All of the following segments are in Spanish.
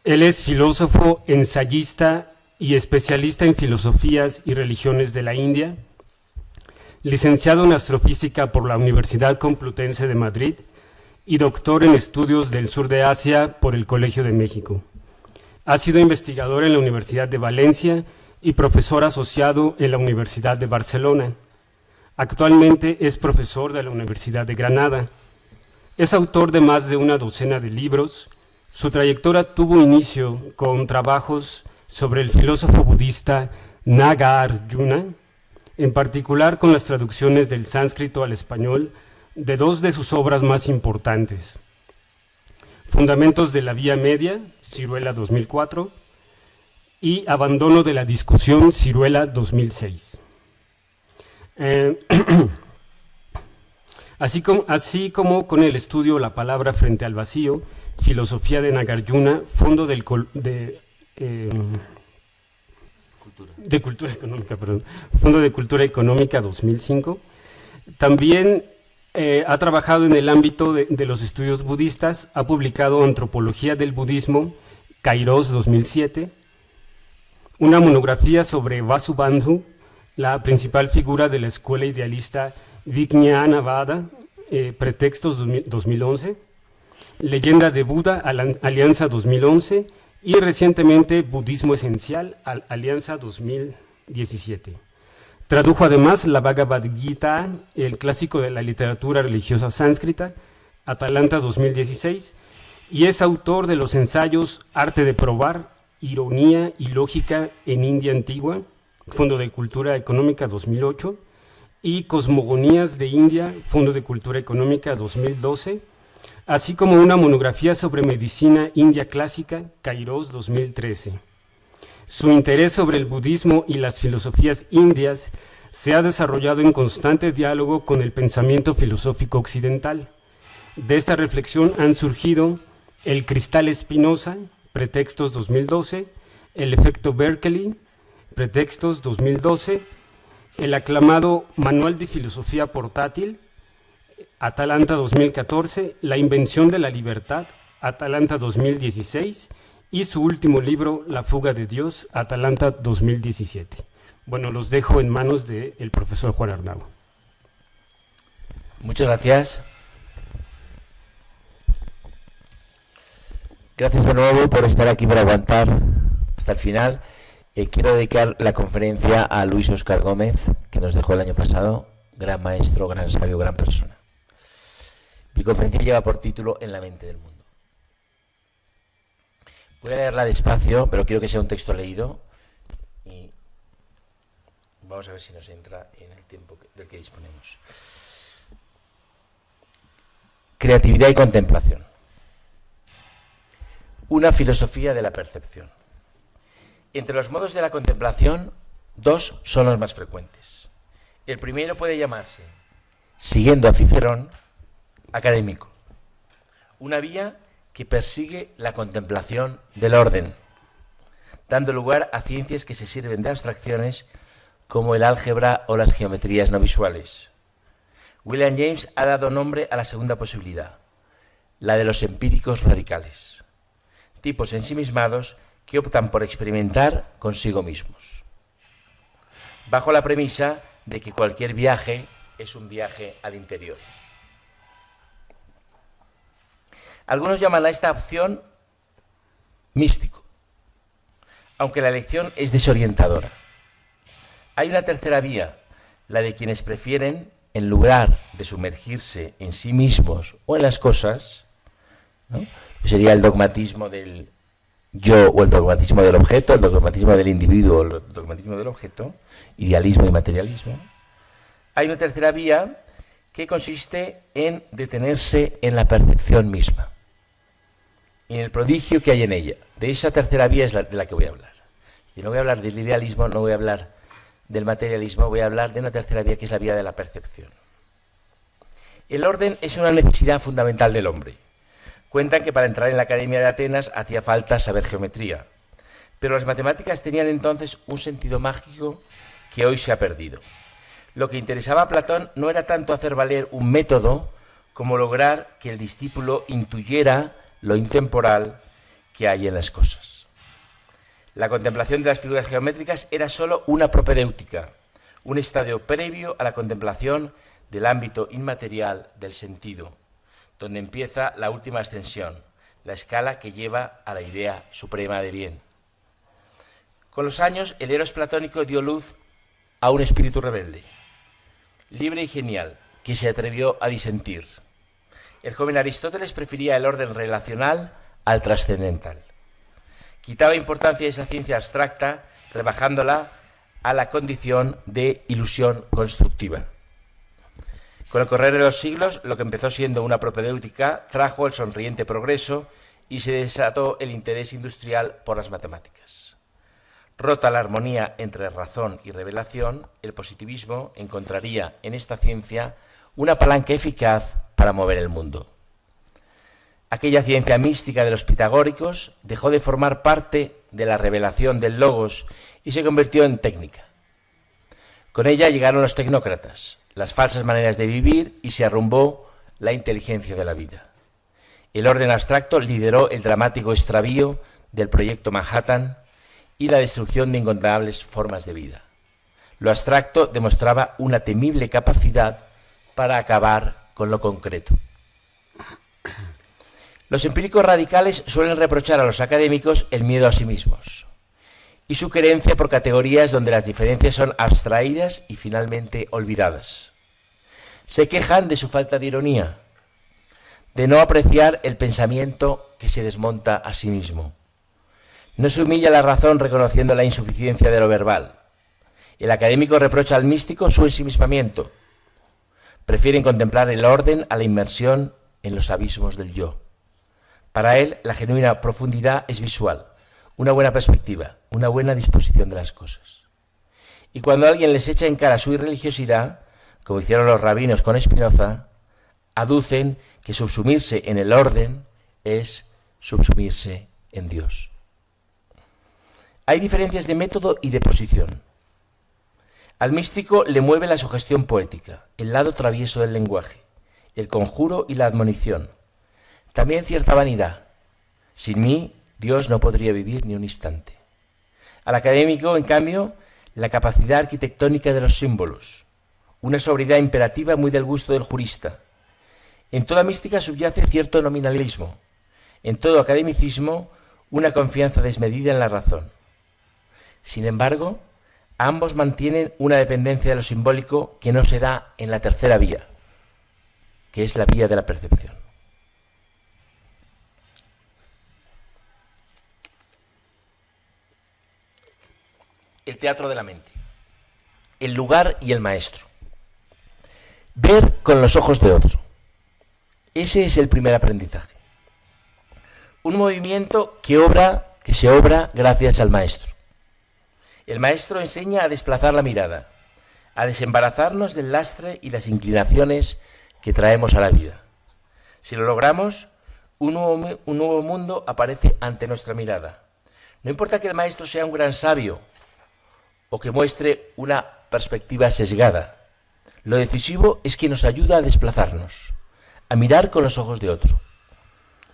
Él es filósofo, ensayista y especialista en filosofías y religiones de la India, licenciado en astrofísica por la Universidad Complutense de Madrid y doctor en estudios del sur de Asia por el Colegio de México. Ha sido investigador en la Universidad de Valencia y profesor asociado en la Universidad de Barcelona. Actualmente es profesor de la Universidad de Granada. Es autor de más de una docena de libros. Su trayectoria tuvo inicio con trabajos sobre el filósofo budista Nagarjuna, en particular con las traducciones del sánscrito al español de dos de sus obras más importantes: Fundamentos de la Vía Media, Ciruela 2004, y Abandono de la Discusión, Ciruela 2006. Así como con el estudio La palabra frente al vacío, Filosofía de Nagarjuna, Fondo de Cultura Económica 2005. También ha trabajado en el ámbito de los estudios budistas, ha publicado Antropología del Budismo, Kairos 2007, una monografía sobre Vasubandhu, la principal figura de la escuela idealista Vijñanavada, Pretextos 2011, Leyenda de Buda, Alianza 2011, y recientemente Budismo Esencial, Alianza 2017. Tradujo además la Bhagavad Gita, el clásico de la literatura religiosa sánscrita, Atalanta 2016, y es autor de los ensayos Arte de Probar, Ironía y Lógica en India Antigua, Fondo de Cultura Económica 2008, y Cosmogonías de India, Fondo de Cultura Económica 2012, así como una monografía sobre medicina india clásica, Kairos 2013. Su interés sobre el budismo y las filosofías indias se ha desarrollado en constante diálogo con el pensamiento filosófico occidental. De esta reflexión han surgido El Cristal Espinosa, Pretextos 2012, El Efecto Berkeley, Pretextos 2012, el aclamado Manual de Filosofía Portátil, Atalanta 2014, La Invención de la Libertad, Atalanta 2016, y su último libro, La Fuga de Dios, Atalanta 2017. Bueno, los dejo en manos del profesor Juan Arnau. Muchas gracias. Gracias de nuevo por estar aquí, por aguantar hasta el final. Quiero dedicar la conferencia a Luis Óscar Gómez, que nos dejó el año pasado, gran maestro, gran sabio, gran persona. Mi conferencia lleva por título En la mente del mundo. Voy a leerla despacio, pero quiero que sea un texto leído y vamos a ver si nos entra en el tiempo del que disponemos. Creatividad y contemplación. Una filosofía de la percepción. Entre los modos de la contemplación, dos son los más frecuentes. El primero puede llamarse, siguiendo a Cicerón, académico. Una vía que persigue la contemplación del orden, dando lugar a ciencias que se sirven de abstracciones como el álgebra o las geometrías no visuales. William James ha dado nombre a la segunda posibilidad, la de los empíricos radicales, tipos ensimismados que optan por experimentar consigo mismos, bajo la premisa de que cualquier viaje es un viaje al interior. Algunos llaman a esta opción místico, aunque la elección es desorientadora. Hay una tercera vía, la de quienes prefieren, en lugar de sumergirse en sí mismos o en las cosas, ¿no? Sería el dogmatismo del yo o el dogmatismo del objeto, el dogmatismo del individuo o el dogmatismo del objeto, idealismo y materialismo. Hay una tercera vía que consiste en detenerse en la percepción misma, en el prodigio que hay en ella. De esa tercera vía es de la que voy a hablar. Y no voy a hablar del idealismo, no voy a hablar del materialismo, voy a hablar de una tercera vía que es la vía de la percepción. El orden es una necesidad fundamental del hombre. Cuentan que para entrar en la Academia de Atenas hacía falta saber geometría, pero las matemáticas tenían entonces un sentido mágico que hoy se ha perdido. Lo que interesaba a Platón no era tanto hacer valer un método como lograr que el discípulo intuyera lo intemporal, que hay en las cosas. La contemplación de las figuras geométricas era sólo una propedéutica, un estadio previo a la contemplación del ámbito inmaterial del sentido, donde empieza la última ascensión, la escala que lleva a la idea suprema de bien. Con los años, el eros platónico dio luz a un espíritu rebelde, libre y genial, que se atrevió a disentir. El joven Aristóteles prefería el orden relacional al trascendental. Quitaba importancia a esa ciencia abstracta, rebajándola a la condición de ilusión constructiva. Con el correr de los siglos, lo que empezó siendo una propedéutica trajo el sonriente progreso y se desató el interés industrial por las matemáticas. Rota la armonía entre razón y revelación, el positivismo encontraría en esta ciencia una palanca eficaz para mover el mundo. Aquella ciencia mística de los pitagóricos dejó de formar parte de la revelación del logos y se convirtió en técnica. Con ella llegaron los tecnócratas, las falsas maneras de vivir y se arrumbó la inteligencia de la vida. El orden abstracto lideró el dramático extravío del proyecto Manhattan y la destrucción de incontables formas de vida. Lo abstracto demostraba una temible capacidad para acabar con lo concreto. Los empíricos radicales suelen reprochar a los académicos el miedo a sí mismos y su querencia por categorías donde las diferencias son abstraídas y finalmente olvidadas. Se quejan de su falta de ironía, de no apreciar el pensamiento que se desmonta a sí mismo. No se humilla la razón reconociendo la insuficiencia de lo verbal. El académico reprocha al místico su ensimismamiento. Prefieren contemplar el orden a la inmersión en los abismos del yo. Para él, la genuina profundidad es visual, una buena perspectiva, una buena disposición de las cosas. Y cuando alguien les echa en cara su irreligiosidad, como hicieron los rabinos con Spinoza, aducen que subsumirse en el orden es subsumirse en Dios. Hay diferencias de método y de posición. Al místico le mueve la sugestión poética, el lado travieso del lenguaje, el conjuro y la admonición. También cierta vanidad. Sin mí, Dios no podría vivir ni un instante. Al académico, en cambio, la capacidad arquitectónica de los símbolos, una sobriedad imperativa muy del gusto del jurista. En toda mística subyace cierto nominalismo, en todo academicismo una confianza desmedida en la razón. Sin embargo, ambos mantienen una dependencia de lo simbólico que no se da en la tercera vía, que es la vía de la percepción. El teatro de la mente, el lugar y el maestro. Ver con los ojos de otro. Ese es el primer aprendizaje. Un movimiento que se obra gracias al maestro. El maestro enseña a desplazar la mirada, a desembarazarnos del lastre y las inclinaciones que traemos a la vida. Si lo logramos, un nuevo mundo aparece ante nuestra mirada. No importa que el maestro sea un gran sabio o que muestre una perspectiva sesgada. Lo decisivo es que nos ayuda a desplazarnos, a mirar con los ojos de otro.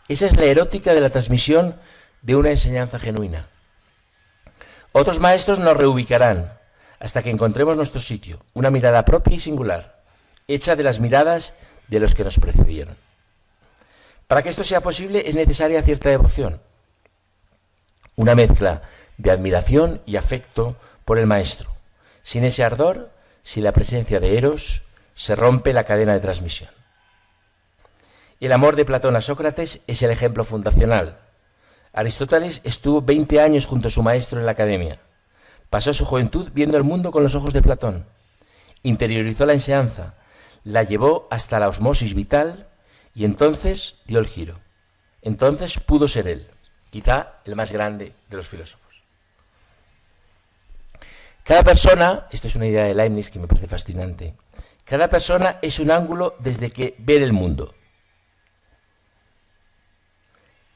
Esa es la erótica de la transmisión de una enseñanza genuina. Otros maestros nos reubicarán hasta que encontremos nuestro sitio, una mirada propia y singular, hecha de las miradas de los que nos precedieron. Para que esto sea posible es necesaria cierta devoción, una mezcla de admiración y afecto por el maestro. Sin ese ardor, sin la presencia de Eros, se rompe la cadena de transmisión. El amor de Platón a Sócrates es el ejemplo fundacional. Aristóteles estuvo 20 años junto a su maestro en la academia. Pasó su juventud viendo el mundo con los ojos de Platón. Interiorizó la enseñanza, la llevó hasta la osmosis vital y entonces dio el giro. Entonces pudo ser él, quizá el más grande de los filósofos. Cada persona, esto es una idea de Leibniz que me parece fascinante, cada persona es un ángulo desde que ver el mundo.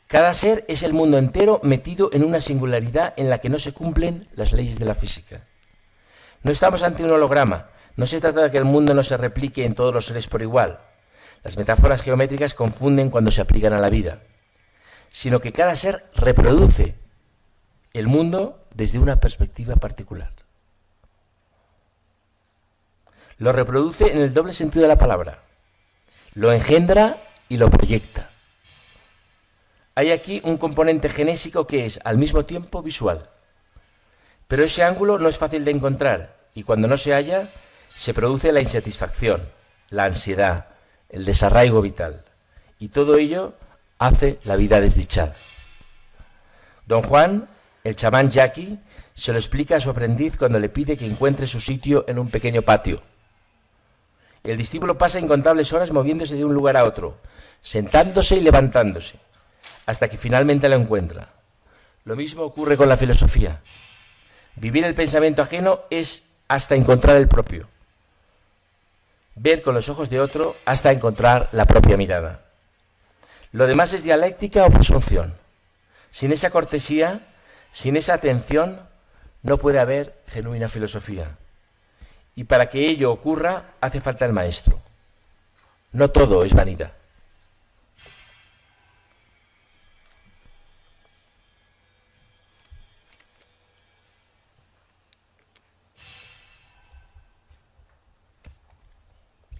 Cada ser es el mundo entero metido en una singularidad en la que no se cumplen las leyes de la física. No estamos ante un holograma, no se trata de que el mundo no se replique en todos los seres por igual. Las metáforas geométricas confunden cuando se aplican a la vida. sino que cada ser reproduce el mundo desde una perspectiva particular. Lo reproduce en el doble sentido de la palabra. Lo engendra y lo proyecta. Hay aquí un componente genésico que es al mismo tiempo visual. Pero ese ángulo no es fácil de encontrar y cuando no se halla se produce la insatisfacción, la ansiedad, el desarraigo vital. Y todo ello hace la vida desdichada. Don Juan, el chamán yaqui, se lo explica a su aprendiz cuando le pide que encuentre su sitio en un pequeño patio. El discípulo pasa incontables horas moviéndose de un lugar a otro, sentándose y levantándose, hasta que finalmente lo encuentra. Lo mismo ocurre con la filosofía. Vivir el pensamiento ajeno es hasta encontrar el propio. Ver con los ojos de otro hasta encontrar la propia mirada. Lo demás es dialéctica o presunción. Sin esa cortesía, sin esa atención, no puede haber genuina filosofía. Y para que ello ocurra, hace falta el maestro. No todo es vanidad.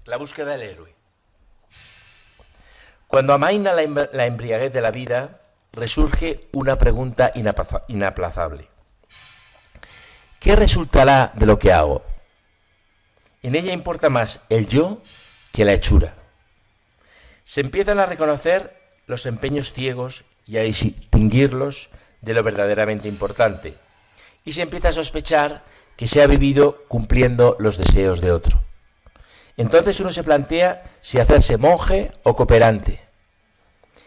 La búsqueda del héroe. Cuando amaina la embriaguez de la vida, resurge una pregunta inaplazable. ¿Qué resultará de lo que hago? En ella importa más el yo que la hechura. Se empiezan a reconocer los empeños ciegos y a distinguirlos de lo verdaderamente importante. Y se empieza a sospechar que se ha vivido cumpliendo los deseos de otro. Entonces uno se plantea si hacerse monje o cooperante.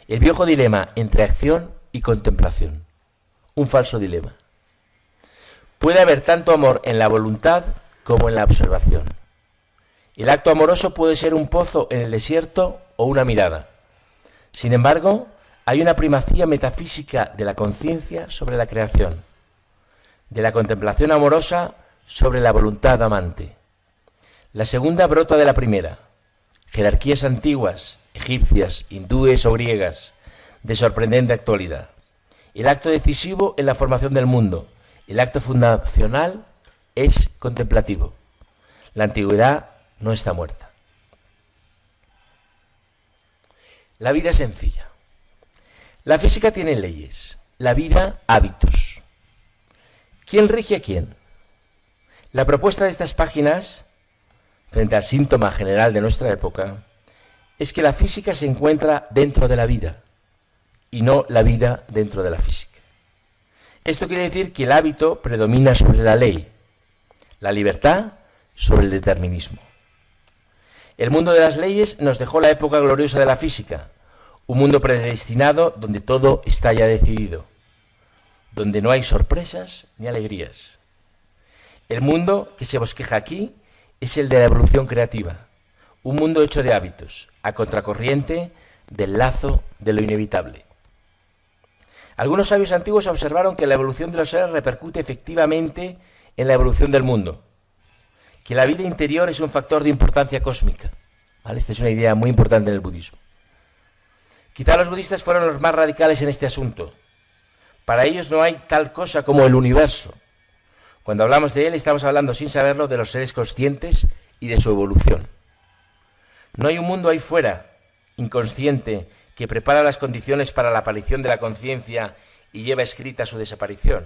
El viejo dilema entre acción y contemplación. Un falso dilema. Puede haber tanto amor en la voluntad como en la observación. El acto amoroso puede ser un pozo en el desierto o una mirada. Sin embargo, hay una primacía metafísica de la conciencia sobre la creación, de la contemplación amorosa sobre la voluntad amante. La segunda brota de la primera. Jerarquías antiguas, egipcias, hindúes o griegas, de sorprendente actualidad. El acto decisivo en la formación del mundo, el acto fundacional es contemplativo. La antigüedad no está muerta. La vida es sencilla. La física tiene leyes, la vida hábitos. ¿Quién rige a quién? La propuesta de estas páginas, frente al síntoma general de nuestra época, es que la física se encuentra dentro de la vida y no la vida dentro de la física. Esto quiere decir que el hábito predomina sobre la ley, la libertad sobre el determinismo. El mundo de las leyes nos dejó la época gloriosa de la física, un mundo predestinado donde todo está ya decidido, donde no hay sorpresas ni alegrías. El mundo que se bosqueja aquí es el de la evolución creativa, un mundo hecho de hábitos, a contracorriente del lazo de lo inevitable. Algunos sabios antiguos observaron que la evolución de los seres repercute efectivamente en la evolución del mundo, que la vida interior es un factor de importancia cósmica. ¿Vale? Esta es una idea muy importante en el budismo. Quizá los budistas fueron los más radicales en este asunto. Para ellos no hay tal cosa como el universo. Cuando hablamos de él estamos hablando sin saberlo de los seres conscientes y de su evolución. No hay un mundo ahí fuera, inconsciente, que prepara las condiciones para la aparición de la conciencia y lleva escrita su desaparición.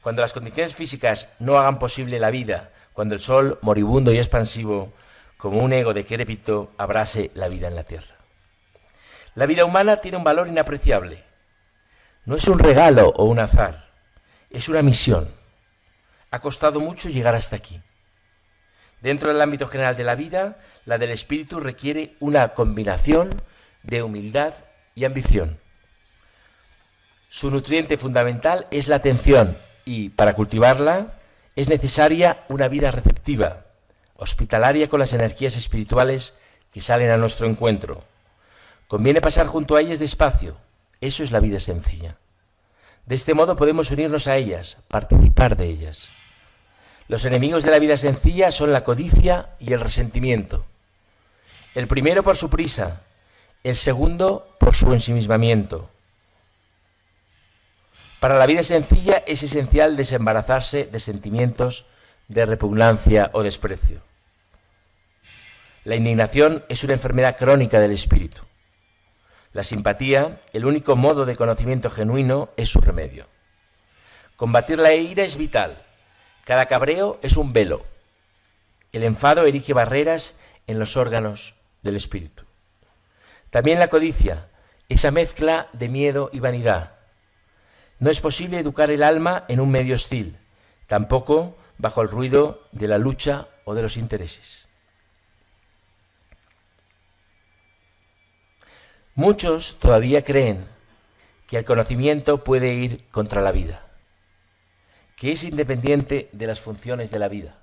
Cuando las condiciones físicas no hagan posible la vida, cuando el sol, moribundo y expansivo, como un ego decrépito, abrase la vida en la tierra. La vida humana tiene un valor inapreciable. No es un regalo o un azar, es una misión. Ha costado mucho llegar hasta aquí. Dentro del ámbito general de la vida, la del espíritu requiere una combinación de humildad y ambición. Su nutriente fundamental es la atención y, para cultivarla, es necesaria una vida receptiva, hospitalaria con las energías espirituales que salen a nuestro encuentro. Conviene pasar junto a ellas despacio. Eso es la vida sencilla. De este modo podemos unirnos a ellas, participar de ellas. Los enemigos de la vida sencilla son la codicia y el resentimiento. El primero por su prisa, el segundo por su ensimismamiento. Para la vida sencilla es esencial desembarazarse de sentimientos de repugnancia o desprecio. La indignación es una enfermedad crónica del espíritu. La simpatía, el único modo de conocimiento genuino, es su remedio. Combatir la ira es vital. Cada cabreo es un velo. El enfado erige barreras en los órganos del espíritu. También la codicia, esa mezcla de miedo y vanidad. No es posible educar el alma en un medio hostil, tampoco bajo el ruido de la lucha o de los intereses. Muchos todavía creen que el conocimiento puede ir contra la vida, que es independiente de las funciones de la vida.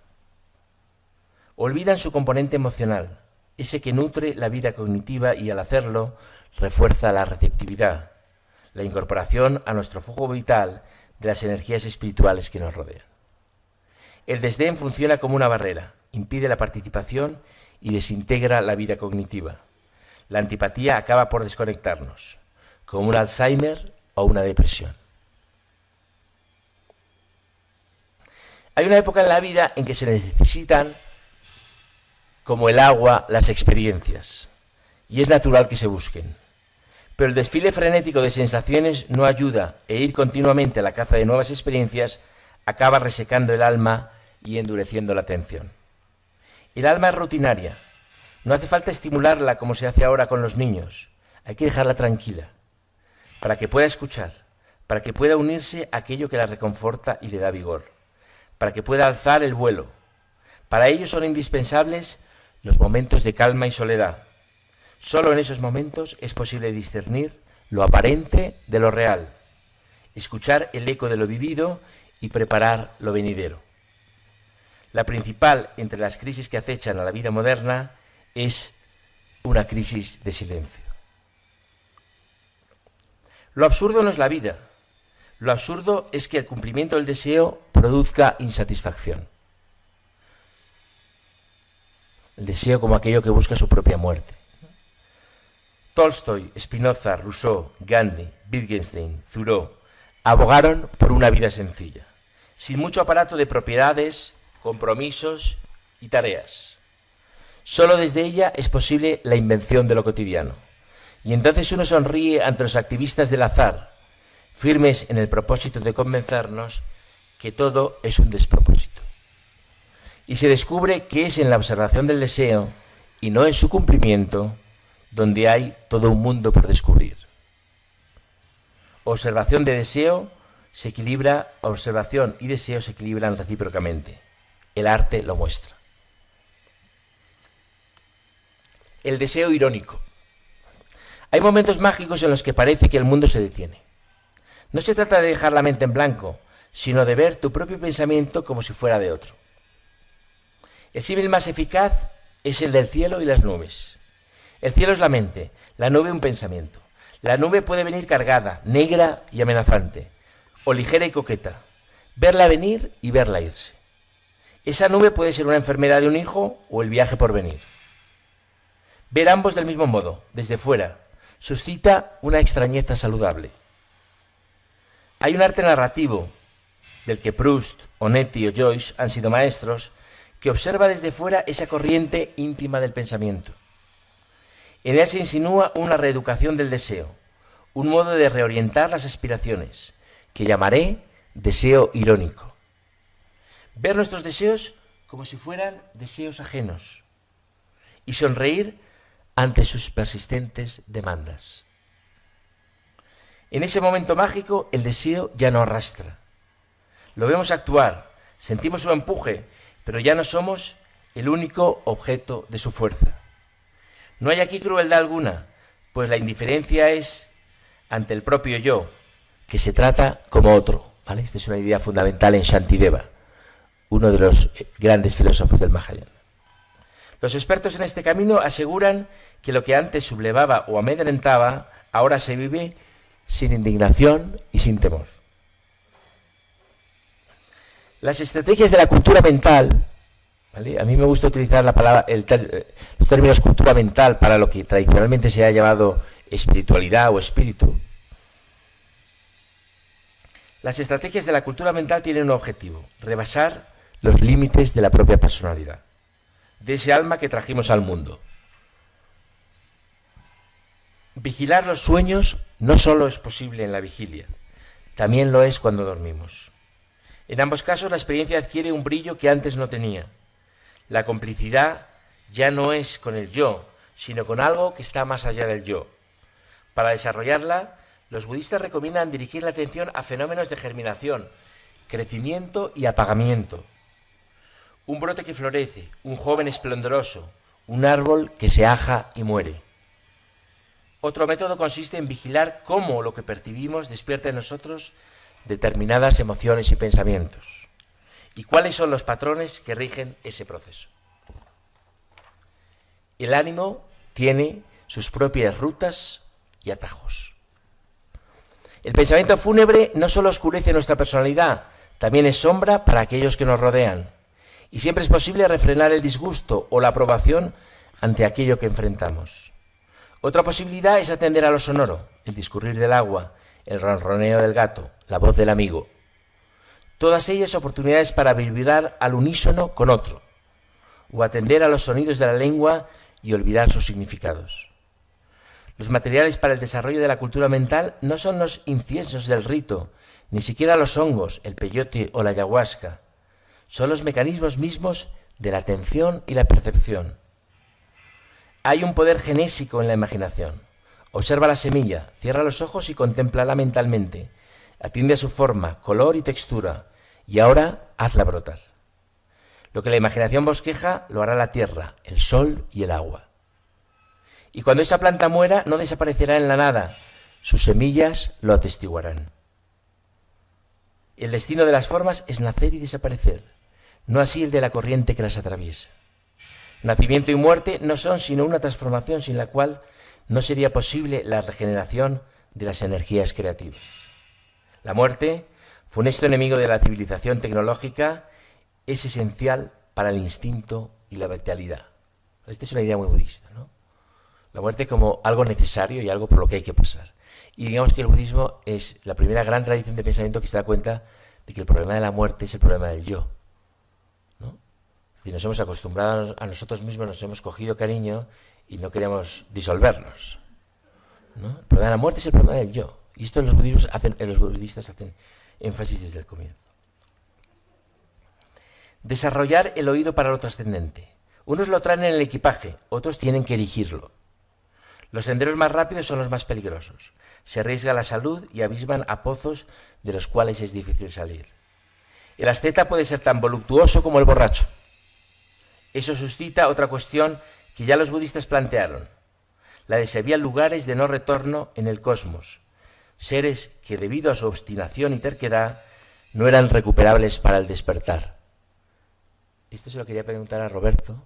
Olvidan su componente emocional, ese que nutre la vida cognitiva y al hacerlo refuerza la receptividad, la incorporación a nuestro flujo vital de las energías espirituales que nos rodean. El desdén funciona como una barrera, impide la participación y desintegra la vida cognitiva. La antipatía acaba por desconectarnos, como un Alzheimer o una depresión. Hay una época en la vida en que se necesitan, como el agua, las experiencias, y es natural que se busquen. Pero el desfile frenético de sensaciones no ayuda, e ir continuamente a la caza de nuevas experiencias acaba resecando el alma y endureciendo la atención. El alma es rutinaria. No hace falta estimularla como se hace ahora con los niños. Hay que dejarla tranquila, para que pueda escuchar, para que pueda unirse a aquello que la reconforta y le da vigor, para que pueda alzar el vuelo. Para ello son indispensables los momentos de calma y soledad. Solo en esos momentos es posible discernir lo aparente de lo real, escuchar el eco de lo vivido y preparar lo venidero. La principal entre las crisis que acechan a la vida moderna es una crisis de silencio. Lo absurdo no es la vida. Lo absurdo es que el cumplimiento del deseo produzca insatisfacción. El deseo como aquello que busca su propia muerte. Tolstoy, Spinoza, Rousseau, Gandhi, Wittgenstein, Thoreau abogaron por una vida sencilla, sin mucho aparato de propiedades, compromisos y tareas. Solo desde ella es posible la invención de lo cotidiano. Y entonces uno sonríe ante los activistas del azar, firmes en el propósito de convencernos que todo es un despropósito. Y se descubre que es en la observación del deseo y no en su cumplimiento donde hay todo un mundo por descubrir. Observación de deseo se equilibra, observación y deseo se equilibran recíprocamente. El arte lo muestra. El deseo irónico. Hay momentos mágicos en los que parece que el mundo se detiene. No se trata de dejar la mente en blanco, sino de ver tu propio pensamiento como si fuera de otro. El símil más eficaz es el del cielo y las nubes. El cielo es la mente, la nube un pensamiento. La nube puede venir cargada, negra y amenazante, o ligera y coqueta. Verla venir y verla irse. Esa nube puede ser una enfermedad de un hijo o el viaje por venir. Ver ambos del mismo modo, desde fuera, suscita una extrañeza saludable. Hay un arte narrativo, del que Proust, Onetti o Joyce han sido maestros, que observa desde fuera esa corriente íntima del pensamiento. En él se insinúa una reeducación del deseo, un modo de reorientar las aspiraciones, que llamaré deseo irónico. Ver nuestros deseos como si fueran deseos ajenos y sonreír ante sus persistentes demandas. En ese momento mágico, el deseo ya no arrastra. Lo vemos actuar, sentimos su empuje, pero ya no somos el único objeto de su fuerza. No hay aquí crueldad alguna, pues la indiferencia es ante el propio yo, que se trata como otro, ¿vale? Esta es una idea fundamental en Shantideva, uno de los grandes filósofos del Mahayana. Los expertos en este camino aseguran que lo que antes sublevaba o amedrentaba, ahora se vive sin indignación y sin temor. Las estrategias de la cultura mental, ¿vale? A mí me gusta utilizar la palabra, los términos cultura mental para lo que tradicionalmente se ha llamado espiritualidad o espíritu. Las estrategias de la cultura mental tienen un objetivo: rebasar los límites de la propia personalidad, de ese alma que trajimos al mundo. Vigilar los sueños no solo es posible en la vigilia, también lo es cuando dormimos. En ambos casos la experiencia adquiere un brillo que antes no tenía. La complicidad ya no es con el yo, sino con algo que está más allá del yo. Para desarrollarla, los budistas recomiendan dirigir la atención a fenómenos de germinación, crecimiento y apagamiento. Un brote que florece, un joven esplendoroso, un árbol que se aja y muere. Otro método consiste en vigilar cómo lo que percibimos despierta en nosotros determinadas emociones y pensamientos, y cuáles son los patrones que rigen ese proceso. El ánimo tiene sus propias rutas y atajos. El pensamiento fúnebre no solo oscurece nuestra personalidad, también es sombra para aquellos que nos rodean, y siempre es posible refrenar el disgusto o la aprobación ante aquello que enfrentamos. Otra posibilidad es atender a lo sonoro, el discurrir del agua, el ronroneo del gato, la voz del amigo. Todas ellas oportunidades para vibrar al unísono con otro, o atender a los sonidos de la lengua y olvidar sus significados. Los materiales para el desarrollo de la cultura mental no son los inciensos del rito, ni siquiera los hongos, el peyote o la ayahuasca. Son los mecanismos mismos de la atención y la percepción. Hay un poder genésico en la imaginación. Observa la semilla, cierra los ojos y contémplala mentalmente. Atiende a su forma, color y textura, y ahora hazla brotar. Lo que la imaginación bosqueja lo hará la tierra, el sol y el agua. Y cuando esa planta muera, no desaparecerá en la nada, sus semillas lo atestiguarán. El destino de las formas es nacer y desaparecer, no así el de la corriente que las atraviesa. Nacimiento y muerte no son sino una transformación sin la cual no sería posible la regeneración de las energías creativas. La muerte, funesto enemigo de la civilización tecnológica, es esencial para el instinto y la vitalidad. Esta es una idea muy budista, ¿no? La muerte como algo necesario y algo por lo que hay que pasar. Y digamos que el budismo es la primera gran tradición de pensamiento que se da cuenta de que el problema de la muerte es el problema del yo, ¿no? Es decir, nos hemos acostumbrado a nosotros mismos, nos hemos cogido cariño y no queremos disolvernos, ¿no? El problema de la muerte es el problema del yo. Y esto los budistas hacen énfasis desde el comienzo. Desarrollar el oído para lo trascendente. Unos lo traen en el equipaje, otros tienen que erigirlo. Los senderos más rápidos son los más peligrosos. Se arriesga la salud y abisman a pozos de los cuales es difícil salir. El asceta puede ser tan voluptuoso como el borracho. Eso suscita otra cuestión que ya los budistas plantearon, la de si había lugares de no retorno en el cosmos, seres que debido a su obstinación y terquedad no eran recuperables para el despertar. Esto se lo quería preguntar a Roberto,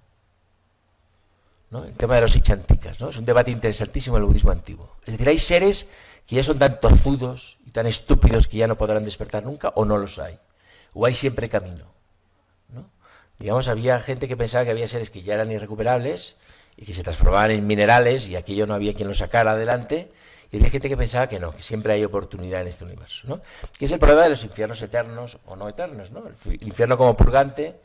¿no? El tema de los ichantikas, ¿no? Es un debate interesantísimo en el budismo antiguo. Es decir, hay seres que ya son tan tozudos y tan estúpidos que ya no podrán despertar nunca, o no los hay, o hay siempre camino, ¿no? Digamos, había gente que pensaba que había seres que ya eran irrecuperables y que se transformaban en minerales y aquello no había quien lo sacara adelante, y había gente que pensaba que no, que siempre hay oportunidad en este universo, ¿no? Que es el problema de los infiernos eternos o no eternos, ¿no? El infierno como purgante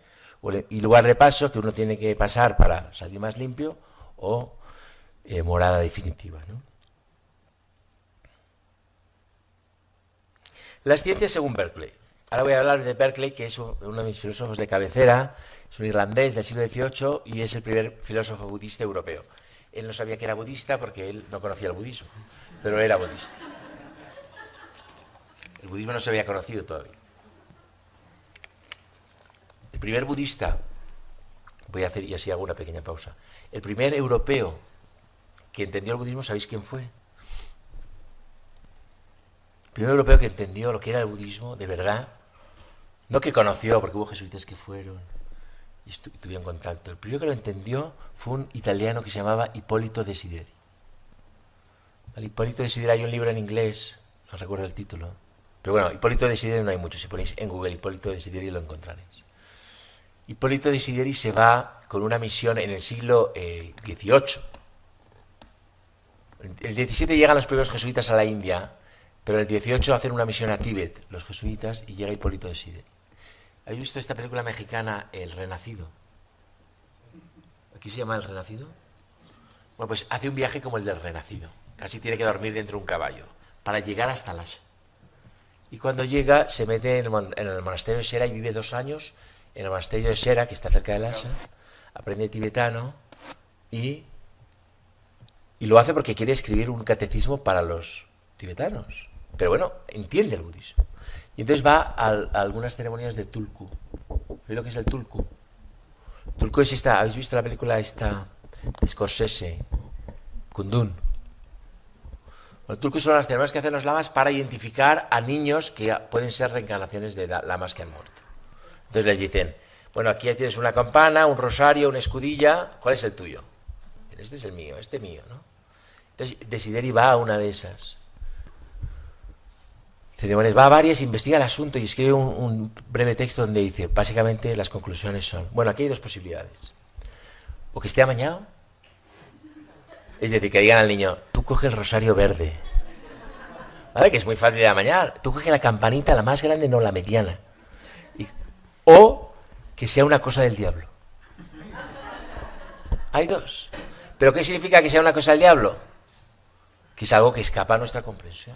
y lugar de paso que uno tiene que pasar para salir más limpio, o morada definitiva, ¿no? Las ciencias según Berkeley. Ahora voy a hablar de Berkeley, que es uno de mis filósofos de cabecera, es un irlandés del siglo XVIII y es el primer filósofo budista europeo. Él no sabía que era budista porque él no conocía el budismo, pero era budista. El budismo no se había conocido todavía. El primer budista, voy a hacer y así hago una pequeña pausa, el primer europeo que entendió el budismo, ¿sabéis quién fue? El primer europeo que entendió lo que era el budismo de verdad, no que conoció, porque hubo jesuitas que fueron y tuvieron contacto. El primero que lo entendió fue un italiano que se llamaba Hipólito Desideri. Al Hipólito Desideri hay un libro en inglés, no recuerdo el título, pero bueno, Hipólito Desideri no hay mucho, si ponéis en Google Hipólito Desideri lo encontraréis. Hipólito Desideri se va con una misión en el siglo XVIII. El XVII llegan los primeros jesuitas a la India, Pero en el 18 hacen una misión a Tíbet, los jesuitas, y llega Hipólito de Sideri. ¿Habéis visto esta película mexicana, El Renacido? ¿Aquí se llama El Renacido? Bueno, pues hace un viaje como el del Renacido. Casi tiene que dormir dentro de un caballo para llegar hasta Lhasa. Y cuando llega, se mete en el monasterio de Sera y vive 2 años en el monasterio de Sera, que está cerca de Lhasa, aprende tibetano y lo hace porque quiere escribir un catecismo para los tibetanos. Pero bueno, entiende el budismo. Y entonces va a algunas ceremonias de tulku. ¿Veis lo que es el tulku? Tulku es esta, ¿habéis visto la película esta de Scorsese, Kundun? El tulku son las ceremonias que hacen los lamas para identificar a niños que pueden ser reencarnaciones de lamas que han muerto. Entonces les dicen, bueno, aquí tienes una campana, un rosario, una escudilla, ¿cuál es el tuyo? Este es el mío, este mío, ¿no? Entonces Desideri va a una de esas ceremonias, va a varias, investiga el asunto y escribe un breve texto donde dice, básicamente las conclusiones son, bueno, aquí hay 2 posibilidades. O que esté amañado, es decir, que digan al niño, tú coge el rosario verde, ¿vale? Que es muy fácil de amañar, tú coge la campanita, la más grande, no la mediana. O que sea una cosa del diablo. Hay 2. ¿Pero qué significa que sea una cosa del diablo? Que es algo que escapa a nuestra comprensión.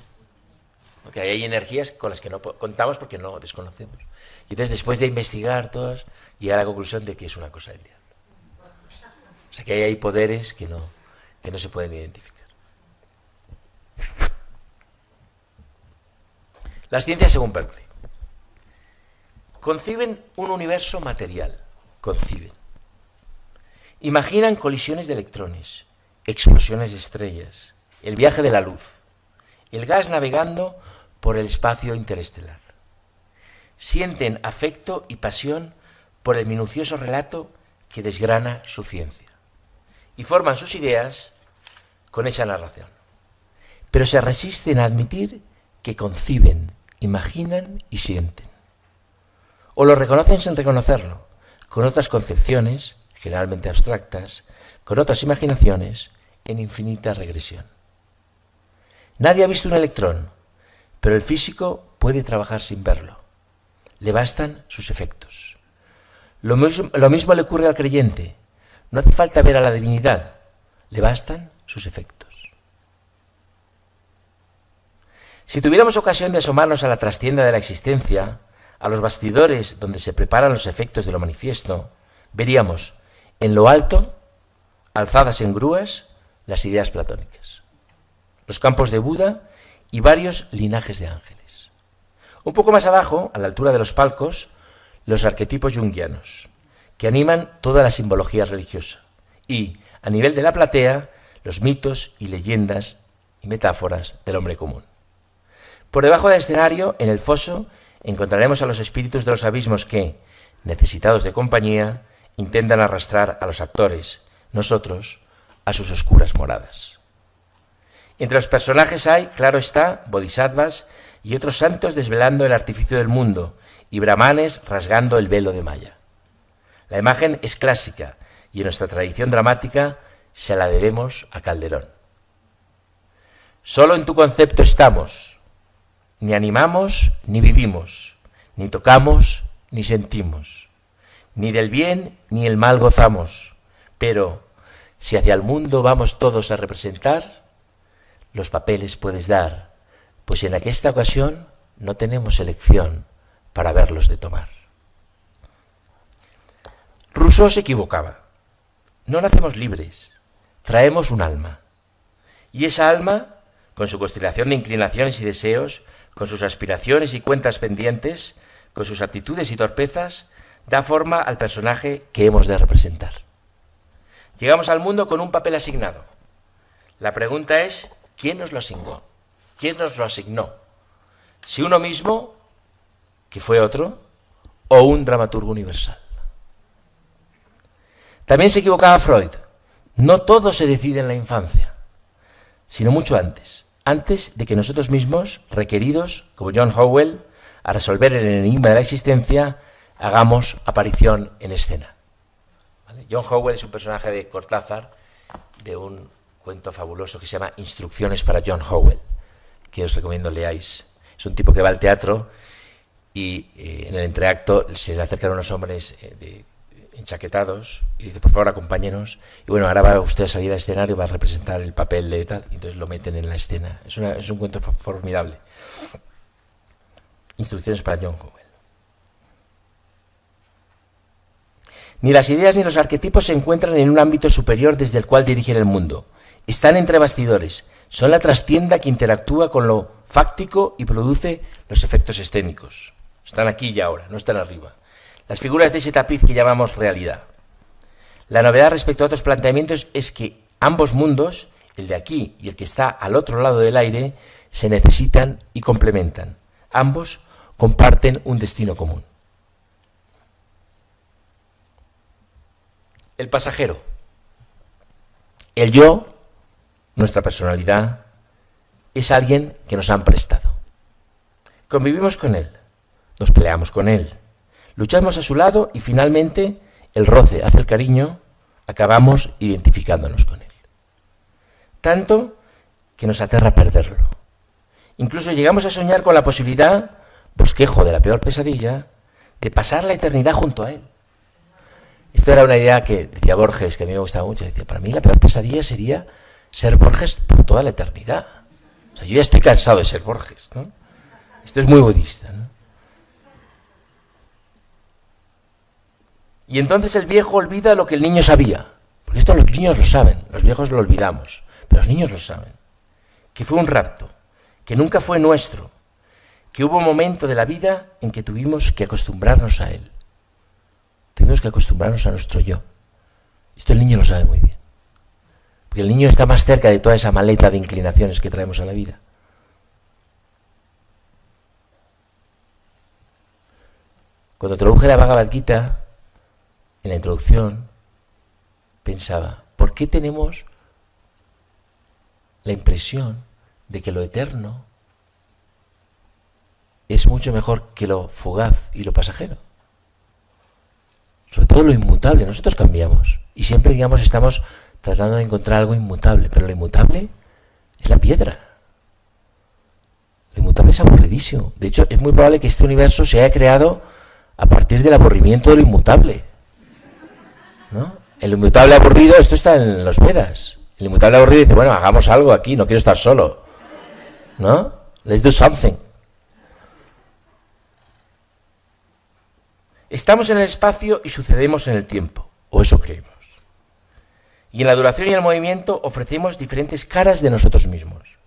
Porque hay energías con las que no contamos porque no desconocemos. Y entonces, después de investigar todas, llega a la conclusión de que es una cosa del diablo. O sea, que ahí hay poderes que no se pueden identificar. Las ciencias según Berkeley conciben un universo material. Conciben. Imaginan colisiones de electrones, explosiones de estrellas, el viaje de la luz, el gas navegando por el espacio interestelar. Sienten afecto y pasión por el minucioso relato que desgrana su ciencia. Y forman sus ideas con esa narración. Pero se resisten a admitir que conciben, imaginan y sienten. O lo reconocen sin reconocerlo, con otras concepciones, generalmente abstractas, con otras imaginaciones, en infinita regresión. Nadie ha visto un electrón, pero el físico puede trabajar sin verlo. Le bastan sus efectos. Lo mismo le ocurre al creyente. No hace falta ver a la divinidad, le bastan sus efectos. Si tuviéramos ocasión de asomarnos a la trastienda de la existencia, a los bastidores donde se preparan los efectos de lo manifiesto, veríamos en lo alto, alzadas en grúas, las ideas platónicas, los campos de Buda y varios linajes de ángeles. Un poco más abajo, a la altura de los palcos, los arquetipos junguianos, que animan toda la simbología religiosa, y, a nivel de la platea, los mitos y leyendas y metáforas del hombre común. Por debajo del escenario, en el foso, encontraremos a los espíritus de los abismos que, necesitados de compañía, intentan arrastrar a los actores, nosotros, a sus oscuras moradas. Entre los personajes hay, claro está, bodhisattvas y otros santos desvelando el artificio del mundo y brahmanes rasgando el velo de Maya. La imagen es clásica y en nuestra tradición dramática se la debemos a Calderón. Solo en tu concepto estamos, ni animamos ni vivimos, ni tocamos ni sentimos, ni del bien ni el mal gozamos, pero si hacia el mundo vamos todos a representar, los papeles puedes dar, pues en aquesta ocasión no tenemos elección para verlos de tomar. Rousseau se equivocaba. No nacemos libres, traemos un alma. Y esa alma, con su constelación de inclinaciones y deseos, con sus aspiraciones y cuentas pendientes, con sus aptitudes y torpezas, da forma al personaje que hemos de representar. Llegamos al mundo con un papel asignado. La pregunta es, ¿quién nos lo asignó? ¿Quién nos lo asignó? Si uno mismo, que fue otro, o un dramaturgo universal. También se equivocaba Freud. No todo se decide en la infancia, sino mucho antes de que nosotros mismos, requeridos, como John Howell, a resolver el enigma de la existencia, hagamos aparición en escena. ¿Vale? John Howell es un personaje de Cortázar, de un cuento fabuloso que se llama Instrucciones para John Howell, que os recomiendo leáis. Es un tipo que va al teatro y en el entreacto se le acercan unos hombres enchaquetados y dice, por favor, acompáñenos. Y bueno, ahora va usted a salir al escenario, va a representar el papel de tal, y entonces lo meten en la escena. Es un cuento formidable. Instrucciones para John Howell. Ni las ideas ni los arquetipos se encuentran en un ámbito superior desde el cual dirigen el mundo. Están entre bastidores, son la trastienda que interactúa con lo fáctico y produce los efectos escénicos. Están aquí y ahora, no están arriba. Las figuras de ese tapiz que llamamos realidad. La novedad respecto a otros planteamientos es que ambos mundos, el de aquí y el que está al otro lado del aire, se necesitan y complementan. Ambos comparten un destino común. El pasajero. El yo, nuestra personalidad, es alguien que nos han prestado. Convivimos con él, nos peleamos con él, luchamos a su lado y finalmente el roce hace el cariño, acabamos identificándonos con él. Tanto que nos aterra perderlo. Incluso llegamos a soñar con la posibilidad, bosquejo de la peor pesadilla, de pasar la eternidad junto a él. Esto era una idea que decía Borges, que a mí me gustaba mucho. Decía, para mí la peor pesadilla sería ser Borges por toda la eternidad. O sea, yo ya estoy cansado de ser Borges, ¿no? Esto es muy budista, ¿no? Y entonces el viejo olvida lo que el niño sabía. Porque esto los niños lo saben, los viejos lo olvidamos, pero los niños lo saben. Que fue un rapto, que nunca fue nuestro, que hubo un momento de la vida en que tuvimos que acostumbrarnos a él. Tenemos que acostumbrarnos a nuestro yo. Esto el niño lo sabe muy bien. Porque el niño está más cerca de toda esa maleta de inclinaciones que traemos a la vida. Cuando traduje la Bhagavad Gita, en la introducción, pensaba, ¿por qué tenemos la impresión de que lo eterno es mucho mejor que lo fugaz y lo pasajero? Sobre todo lo inmutable, nosotros cambiamos y siempre, digamos, estamos tratando de encontrar algo inmutable, pero lo inmutable es la piedra. Lo inmutable es aburridísimo. De hecho, es muy probable que este universo se haya creado a partir del aburrimiento de lo inmutable, ¿no? El inmutable aburrido, esto está en los Vedas. El inmutable aburrido dice, bueno, hagamos algo aquí, no quiero estar solo, ¿no? Let's do something. Estamos en el espacio y sucedemos en el tiempo, o eso creemos. Y en la duración y el movimiento ofrecemos diferentes caras de nosotros mismos.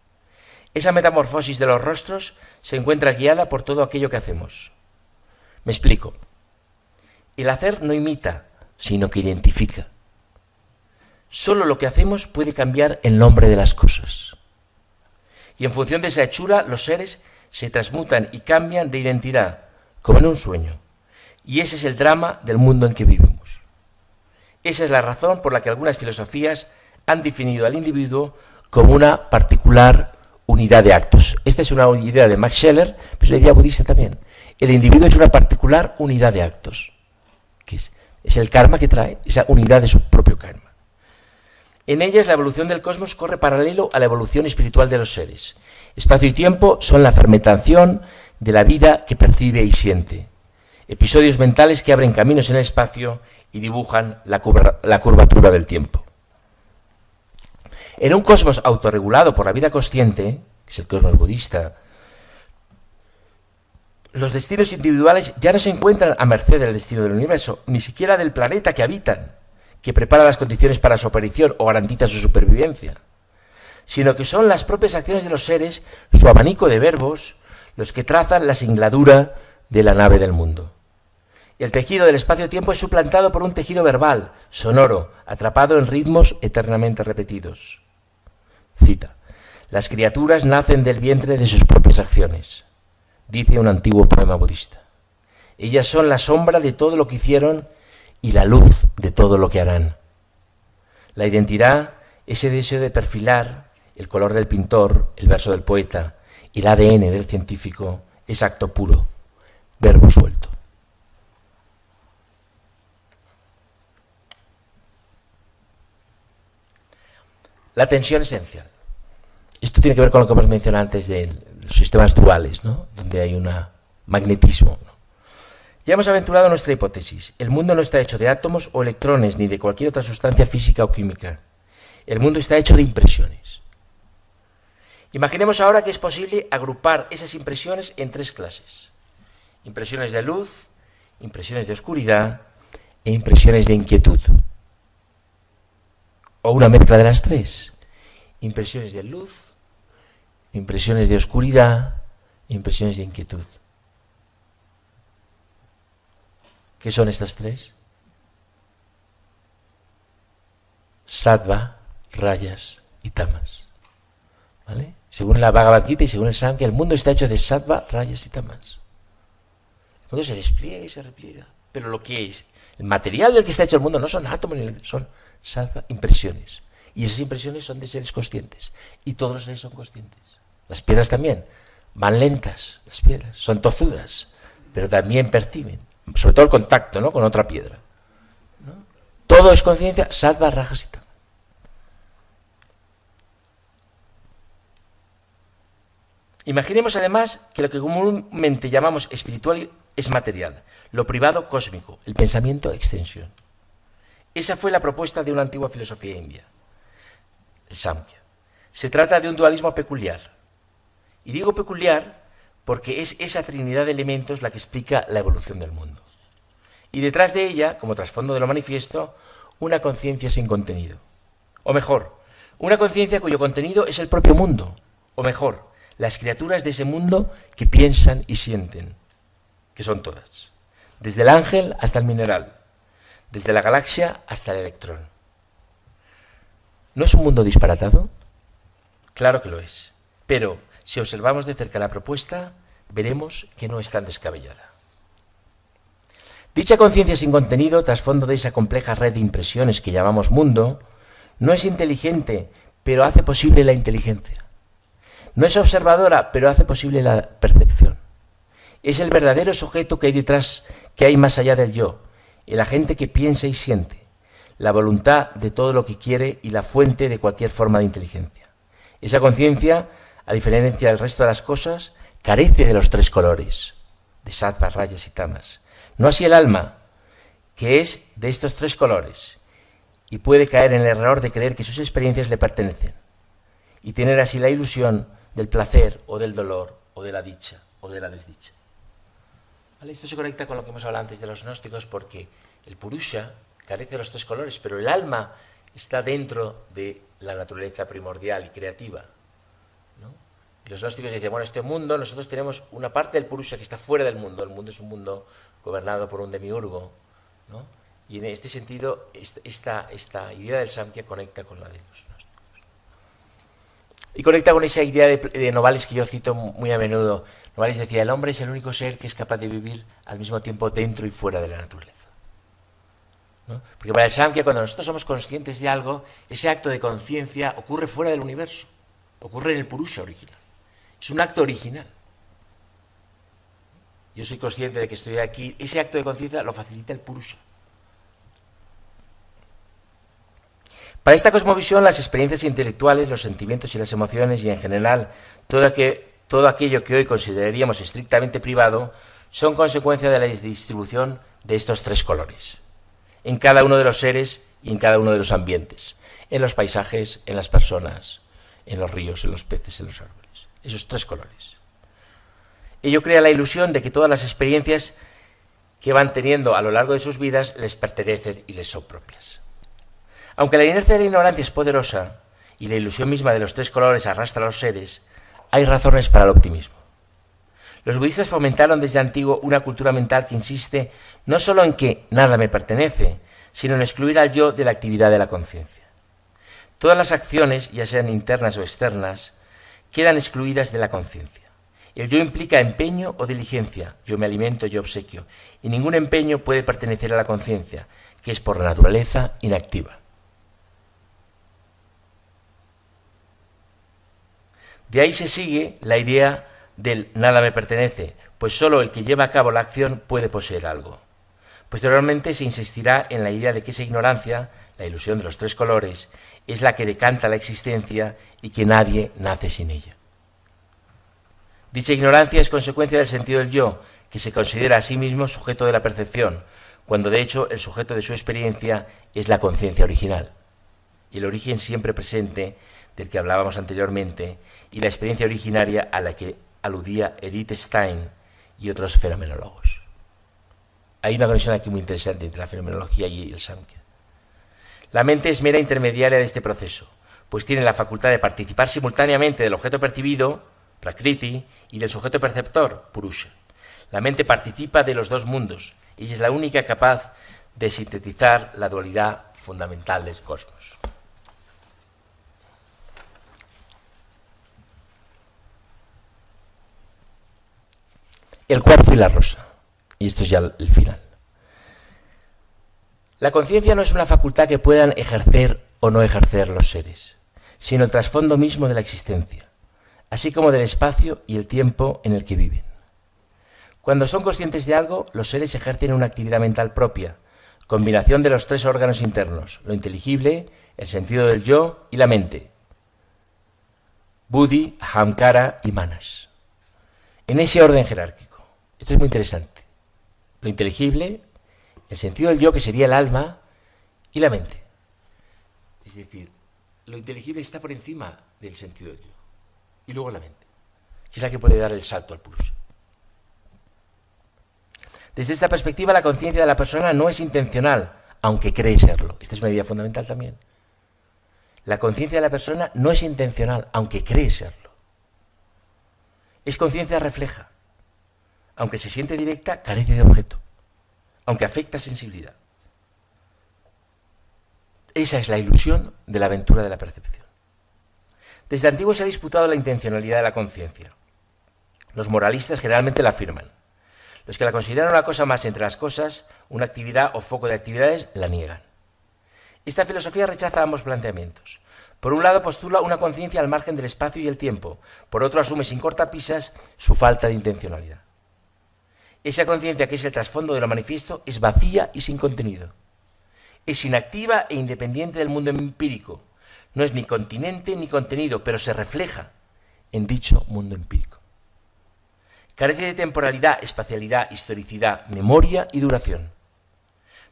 Esa metamorfosis de los rostros se encuentra guiada por todo aquello que hacemos. Me explico. El hacer no imita, sino que identifica. Solo lo que hacemos puede cambiar el nombre de las cosas. Y en función de esa hechura, los seres se transmutan y cambian de identidad, como en un sueño. Y ese es el drama del mundo en que vivimos. Esa es la razón por la que algunas filosofías han definido al individuo como una particular unidad de actos. Esta es una idea de Max Scheler, pero es una idea budista también. El individuo es una particular unidad de actos, que es el karma que trae, esa unidad de su propio karma. En ellas la evolución del cosmos corre paralelo a la evolución espiritual de los seres. Espacio y tiempo son la fermentación de la vida que percibe y siente. Episodios mentales que abren caminos en el espacio y dibujan la curvatura del tiempo. En un cosmos autorregulado por la vida consciente, que es el cosmos budista, los destinos individuales ya no se encuentran a merced del destino del universo, ni siquiera del planeta que habitan, que prepara las condiciones para su aparición o garantiza su supervivencia, sino que son las propias acciones de los seres, su abanico de verbos, los que trazan la singladura de la nave del mundo. El tejido del espacio-tiempo es suplantado por un tejido verbal, sonoro, atrapado en ritmos eternamente repetidos. Cita: las criaturas nacen del vientre de sus propias acciones, dice un antiguo poema budista. Ellas son la sombra de todo lo que hicieron y la luz de todo lo que harán. La identidad, ese deseo de perfilar, el color del pintor, el verso del poeta y el ADN del científico, es acto puro, verbo suelto. La tensión esencial. Esto tiene que ver con lo que hemos mencionado antes de los sistemas duales, ¿no? Donde hay un magnetismo, ¿no? Ya hemos aventurado nuestra hipótesis. El mundo no está hecho de átomos o electrones, ni de cualquier otra sustancia física o química. El mundo está hecho de impresiones. Imaginemos ahora que es posible agrupar esas impresiones en 3 clases. Impresiones de luz, impresiones de oscuridad e impresiones de inquietud. O una mezcla de las 3. Impresiones de luz, impresiones de oscuridad e impresiones de inquietud. ¿Qué son estas 3? Sattva, Rajas y Tamas. ¿Vale? Según la Bhagavad Gita y según el Samkhya, el mundo está hecho de Sattva, Rajas y Tamas. El mundo se despliega y se repliega. Pero lo que es, el material del que está hecho el mundo no son átomos, son Sattva, impresiones. Y esas impresiones son de seres conscientes. Y todos los seres son conscientes. Las piedras también. Van lentas, las piedras. Son tozudas, pero también perciben. Sobre todo el contacto, ¿no?, con otra piedra, ¿no? Todo es conciencia, Sattva, Rajas y Tamas. Imaginemos además que lo que comúnmente llamamos espiritual es material, lo privado cósmico, el pensamiento extensión. Esa fue la propuesta de una antigua filosofía india, el Samkhya. Se trata de un dualismo peculiar. Y digo peculiar porque es esa trinidad de elementos la que explica la evolución del mundo. Y detrás de ella, como trasfondo de lo manifiesto, una conciencia sin contenido. O mejor, una conciencia cuyo contenido es el propio mundo. O mejor, las criaturas de ese mundo que piensan y sienten, que son todas. Desde el ángel hasta el mineral, desde la galaxia hasta el electrón. ¿No es un mundo disparatado? Claro que lo es. Pero si observamos de cerca la propuesta, veremos que no es tan descabellada. Dicha conciencia sin contenido, trasfondo de esa compleja red de impresiones que llamamos mundo, no es inteligente, pero hace posible la inteligencia. No es observadora, pero hace posible la percepción. Es el verdadero sujeto que hay detrás, que hay más allá del yo, el agente que piensa y siente, la voluntad de todo lo que quiere y la fuente de cualquier forma de inteligencia. Esa conciencia, a diferencia del resto de las cosas, carece de los 3 colores, de Sattva, Rajas y Tamas. No así el alma, que es de estos 3 colores, y puede caer en el error de creer que sus experiencias le pertenecen, y tener así la ilusión del placer o del dolor o de la dicha o de la desdicha. ¿Vale? Esto se conecta con lo que hemos hablado antes de los gnósticos, porque el Purusha carece de los 3 colores, pero el alma está dentro de la naturaleza primordial y creativa, ¿no? Y los gnósticos dicen, bueno, este mundo, nosotros tenemos una parte del Purusha que está fuera del mundo. El mundo es un mundo gobernado por un demiurgo, ¿no? Y en este sentido, esta idea del Samkhya conecta con la de los gnósticos. Y conecta con esa idea de Novalis que yo cito muy a menudo. Novalis decía, el hombre es el único ser que es capaz de vivir al mismo tiempo dentro y fuera de la naturaleza, ¿no? Porque para el Samkhya, cuando nosotros somos conscientes de algo, ese acto de conciencia ocurre fuera del universo, ocurre en el Purusha original. Es un acto original. Yo soy consciente de que estoy aquí. Ese acto de conciencia lo facilita el Purusha. Para esta cosmovisión, las experiencias intelectuales, los sentimientos y las emociones, y en general todo aquello que hoy consideraríamos estrictamente privado, son consecuencia de la distribución de estos 3 colores, en cada uno de los seres y en cada uno de los ambientes, en los paisajes, en las personas, en los ríos, en los peces, en los árboles. Esos 3 colores. Ello crea la ilusión de que todas las experiencias que van teniendo a lo largo de sus vidas les pertenecen y les son propias. Aunque la inercia de la ignorancia es poderosa y la ilusión misma de los 3 colores arrastra a los seres, hay razones para el optimismo. Los budistas fomentaron desde antiguo una cultura mental que insiste no solo en que nada me pertenece, sino en excluir al yo de la actividad de la conciencia. Todas las acciones, ya sean internas o externas, quedan excluidas de la conciencia. El yo implica empeño o diligencia, yo me alimento, yo obsequio, y ningún empeño puede pertenecer a la conciencia, que es por naturaleza inactiva. De ahí se sigue la idea del nada me pertenece, pues solo el que lleva a cabo la acción puede poseer algo. Posteriormente se insistirá en la idea de que esa ignorancia, la ilusión de los tres colores, es la que decanta la existencia y que nadie nace sin ella. Dicha ignorancia es consecuencia del sentido del yo, que se considera a sí mismo sujeto de la percepción, cuando de hecho el sujeto de su experiencia es la conciencia original, el origen siempre presente del que hablábamos anteriormente y la experiencia originaria a la que aludía Edith Stein y otros fenomenólogos. Hay una conexión aquí muy interesante entre la fenomenología y el Samkhya. La mente es mera intermediaria de este proceso, pues tiene la facultad de participar simultáneamente del objeto percibido, Prakriti, y del sujeto perceptor, Purusha. La mente participa de los dos mundos y es la única capaz de sintetizar la dualidad fundamental del cosmos. El cuarzo y la rosa. Y esto es ya el final. La conciencia no es una facultad que puedan ejercer o no ejercer los seres, sino el trasfondo mismo de la existencia, así como del espacio y el tiempo en el que viven. Cuando son conscientes de algo, los seres ejercen una actividad mental propia, combinación de los tres órganos internos, lo inteligible, el sentido del yo y la mente, Buddhi, Ahamkara y Manas. En ese orden jerárquico. Esto es muy interesante. Lo inteligible, el sentido del yo, que sería el alma, y la mente. Es decir, lo inteligible está por encima del sentido del yo. Y luego la mente, que es la que puede dar el salto al pulso. Desde esta perspectiva, la conciencia de la persona no es intencional, aunque cree serlo. Esta es una idea fundamental también. La conciencia de la persona no es intencional, aunque cree serlo. Es conciencia refleja. Aunque se siente directa, carece de objeto, aunque afecta sensibilidad. Esa es la ilusión de la aventura de la percepción. Desde antiguo se ha disputado la intencionalidad de la conciencia. Los moralistas generalmente la afirman. Los que la consideran una cosa más entre las cosas, una actividad o foco de actividades, la niegan. Esta filosofía rechaza ambos planteamientos. Por un lado postula una conciencia al margen del espacio y el tiempo, por otro asume sin cortapisas su falta de intencionalidad. Esa conciencia, que es el trasfondo de lo manifiesto, es vacía y sin contenido. Es inactiva e independiente del mundo empírico. No es ni continente ni contenido, pero se refleja en dicho mundo empírico. Carece de temporalidad, espacialidad, historicidad, memoria y duración.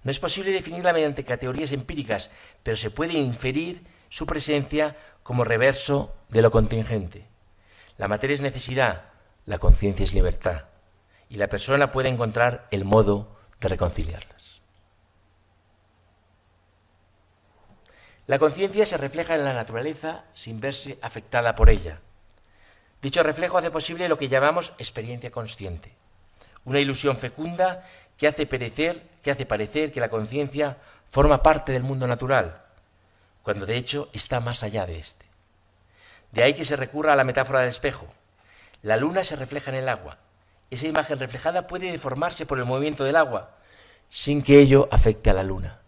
No es posible definirla mediante categorías empíricas, pero se puede inferir su presencia como reverso de lo contingente. La materia es necesidad, la conciencia es libertad. Y la persona puede encontrar el modo de reconciliarlas. La conciencia se refleja en la naturaleza sin verse afectada por ella. Dicho reflejo hace posible lo que llamamos experiencia consciente, una ilusión fecunda que hace parecer que la conciencia forma parte del mundo natural, cuando de hecho está más allá de este. De ahí que se recurra a la metáfora del espejo. La luna se refleja en el agua. Esa imagen reflejada puede deformarse por el movimiento del agua, sin que ello afecte a la luna.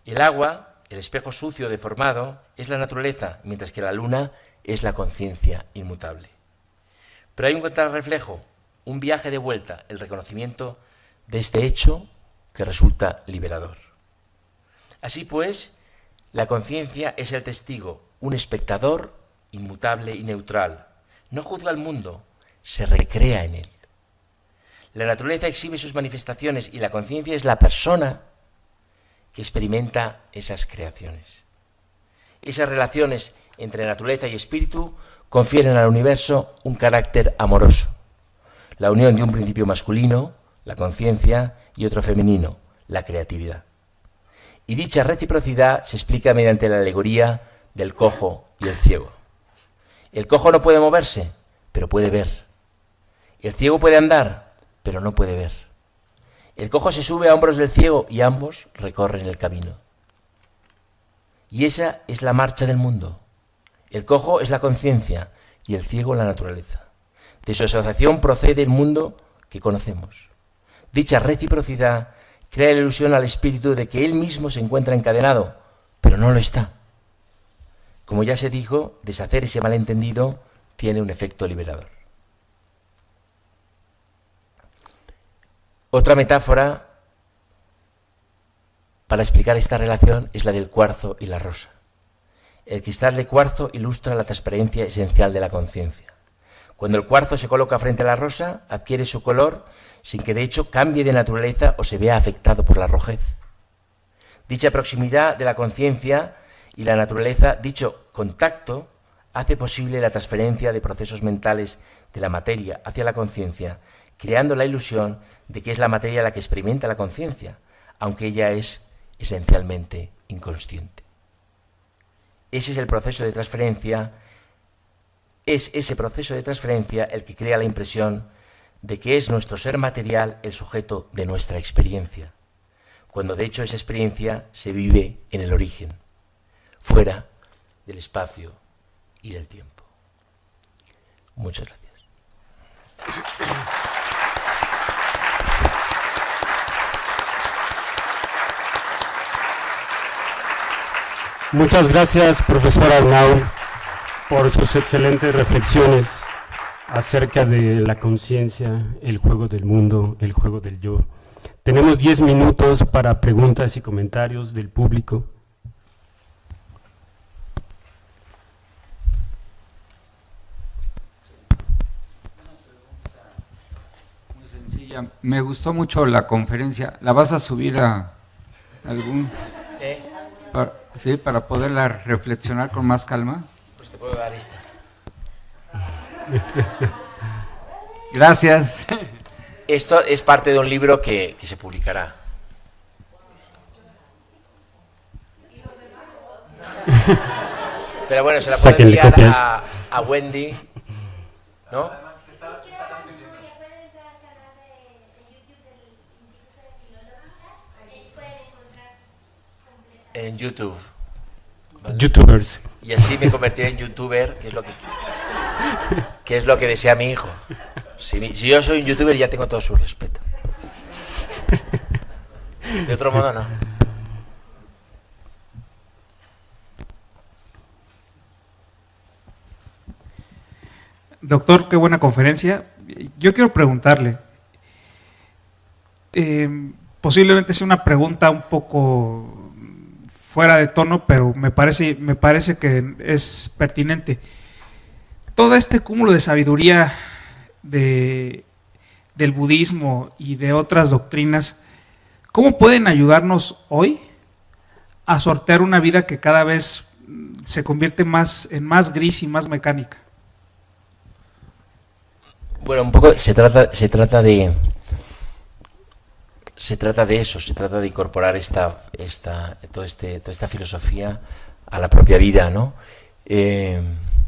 El agua, el espejo sucio deformado, es la naturaleza, mientras que la luna es la conciencia inmutable. Pero hay un contrarreflejo, un viaje de vuelta, el reconocimiento de este hecho que resulta liberador. Así pues, la conciencia es el testigo, un espectador inmutable y neutral. No juzga al mundo, se recrea en él. La naturaleza exhibe sus manifestaciones y la conciencia es la persona que experimenta esas creaciones. Esas relaciones entre naturaleza y espíritu confieren al universo un carácter amoroso. La unión de un principio masculino, la conciencia, y otro femenino, la creatividad. Y dicha reciprocidad se explica mediante la alegoría del cojo y el ciego. El cojo no puede moverse, pero puede ver. El ciego puede andar, pero no puede ver. El cojo se sube a hombros del ciego y ambos recorren el camino. Y esa es la marcha del mundo. El cojo es la conciencia y el ciego la naturaleza. De su asociación procede el mundo que conocemos. Dicha reciprocidad crea la ilusión al espíritu de que él mismo se encuentra encadenado, pero no lo está. Como ya se dijo, deshacer ese malentendido tiene un efecto liberador. Otra metáfora para explicar esta relación es la del cuarzo y la rosa. El cristal de cuarzo ilustra la transparencia esencial de la conciencia. Cuando el cuarzo se coloca frente a la rosa, adquiere su color sin que de hecho cambie de naturaleza o se vea afectado por la rojez. Dicha proximidad de la conciencia y la naturaleza, dicho contacto, hace posible la transferencia de procesos mentales de la materia hacia la conciencia, creando la ilusión de que es la materia la que experimenta la conciencia, aunque ella es esencialmente inconsciente. Ese es el proceso de transferencia, es ese proceso de transferencia el que crea la impresión de que es nuestro ser material el sujeto de nuestra experiencia, cuando de hecho esa experiencia se vive en el origen, fuera del espacio y del tiempo. Muchas gracias. Muchas gracias, profesor Arnaud, por sus excelentes reflexiones acerca de la conciencia, el juego del mundo, el juego del yo. Tenemos 10 minutos para preguntas y comentarios del público. Muy sencilla. Me gustó mucho la conferencia. ¿La vas a subir a algún...? Sí, para poderla reflexionar con más calma. Pues te puedo dar esta. Gracias. Esto es parte de un libro que se publicará. Pero bueno, se la puedo enviar a Wendy, ¿no? En YouTube. ¿Vale? YouTubers. Y así me convertiré en youtuber, que es lo que desea mi hijo. Si yo soy un youtuber ya tengo todo su respeto. De otro modo no. Doctor, qué buena conferencia. Yo quiero preguntarle, posiblemente sea una pregunta un poco fuera de tono, pero me parece que es pertinente. Todo este cúmulo de sabiduría del budismo y de otras doctrinas, ¿cómo pueden ayudarnos hoy a sortear una vida que cada vez se convierte en más gris y más mecánica? Bueno, un poco se trata de eso, se trata de incorporar toda esta filosofía a la propia vida, ¿no?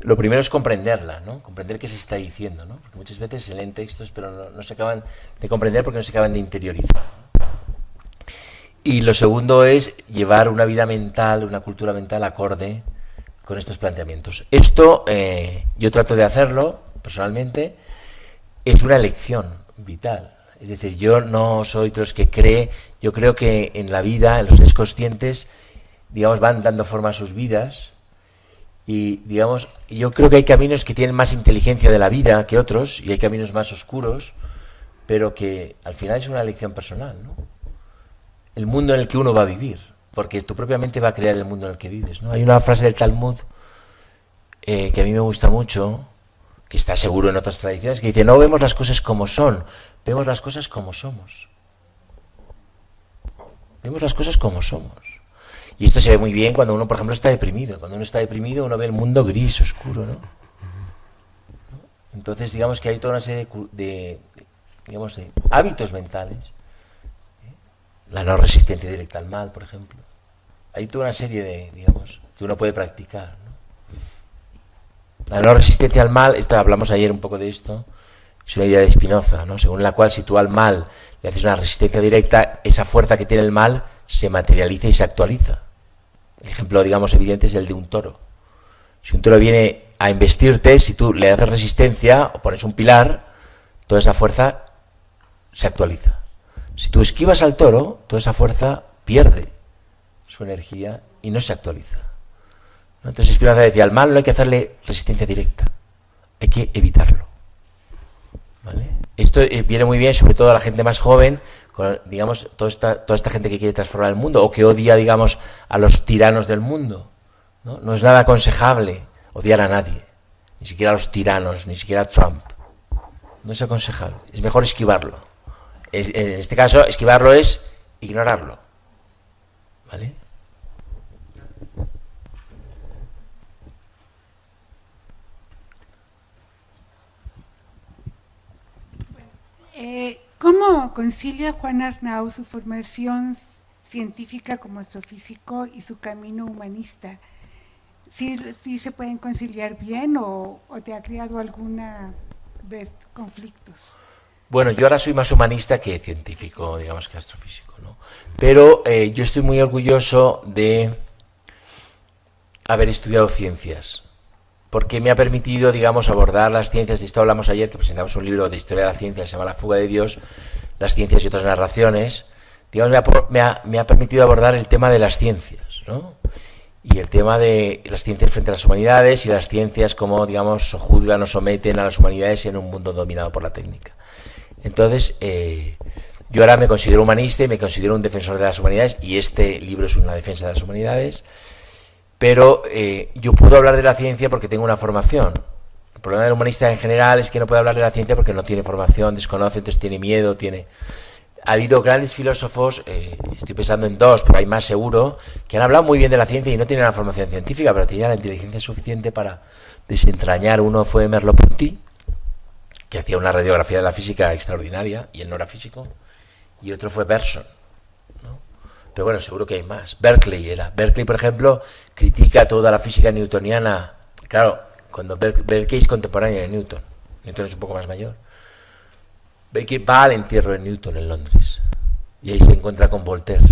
Lo primero es comprenderla, ¿no? Comprender qué se está diciendo, ¿no? Porque muchas veces se leen textos, pero no se acaban de comprender porque no se acaban de interiorizar. Y lo segundo es llevar una vida mental, una cultura mental acorde con estos planteamientos. Esto, yo trato de hacerlo, personalmente, es una elección vital. Es decir, yo no soy de los que yo creo que en la vida, en los seres conscientes, digamos, van dando forma a sus vidas y, digamos, yo creo que hay caminos que tienen más inteligencia de la vida que otros y hay caminos más oscuros, pero que al final es una elección personal, ¿no? El mundo en el que uno va a vivir, porque tu propia mente va a crear el mundo en el que vives, ¿no? Hay una frase del Talmud que a mí me gusta mucho, que está seguro en otras tradiciones, que dice, no vemos las cosas como son, vemos las cosas como somos. Vemos las cosas como somos. Y esto se ve muy bien cuando uno, por ejemplo, está deprimido. Cuando uno está deprimido, uno ve el mundo gris, oscuro, ¿no? Entonces, digamos que hay toda una serie de hábitos mentales. La no resistencia directa al mal, por ejemplo. Hay toda una serie que uno puede practicar, ¿no? La no resistencia al mal, hablamos ayer un poco de esto, es una idea de Spinoza, ¿no? Según la cual si tú al mal le haces una resistencia directa, esa fuerza que tiene el mal se materializa y se actualiza. El ejemplo, digamos, evidente es el de un toro. Si un toro viene a embestirte, si tú le haces resistencia o pones un pilar, toda esa fuerza se actualiza. Si tú esquivas al toro, toda esa fuerza pierde su energía y no se actualiza. Entonces Spinoza decía, al mal no hay que hacerle resistencia directa, hay que evitarlo, ¿vale? Esto viene muy bien, sobre todo a la gente más joven, digamos, toda esta gente que quiere transformar el mundo o que odia, digamos, a los tiranos del mundo. No es nada aconsejable odiar a nadie, ni siquiera a los tiranos, ni siquiera a Trump. No es aconsejable, es mejor esquivarlo. En este caso, esquivarlo es ignorarlo. ¿Vale? ¿Cómo concilia Juan Arnau su formación científica como astrofísico y su camino humanista? ¿Sí se pueden conciliar bien o te ha creado alguna vez conflictos? Bueno, yo ahora soy más humanista que científico, digamos, que astrofísico, ¿no? Pero yo estoy muy orgulloso de haber estudiado ciencias, porque me ha permitido, digamos, abordar las ciencias. De esto hablamos ayer, que presentamos un libro de historia de la ciencia que se llama La fuga de Dios, las ciencias y otras narraciones. Digamos, me ha permitido abordar el tema de las ciencias, ¿no? Y el tema de las ciencias frente a las humanidades y las ciencias como, digamos, juzgan o someten a las humanidades en un mundo dominado por la técnica. Entonces, yo ahora me considero humanista y me considero un defensor de las humanidades, y este libro es una defensa de las humanidades. Pero yo puedo hablar de la ciencia porque tengo una formación. El problema del humanista en general es que no puede hablar de la ciencia porque no tiene formación, desconoce, entonces tiene miedo, Ha habido grandes filósofos, estoy pensando en dos, pero hay más seguro, que han hablado muy bien de la ciencia y no tienen la formación científica, pero tenían la inteligencia suficiente para desentrañar. Uno fue Merleau-Ponty, que hacía una radiografía de la física extraordinaria, y él no era físico, y otro fue Bergson. Pero bueno, seguro que hay más. Berkeley, por ejemplo, critica toda la física newtoniana. Claro, cuando Berkeley es contemporáneo de Newton. Newton es un poco más mayor. Berkeley va al entierro de Newton en Londres. Y ahí se encuentra con Voltaire.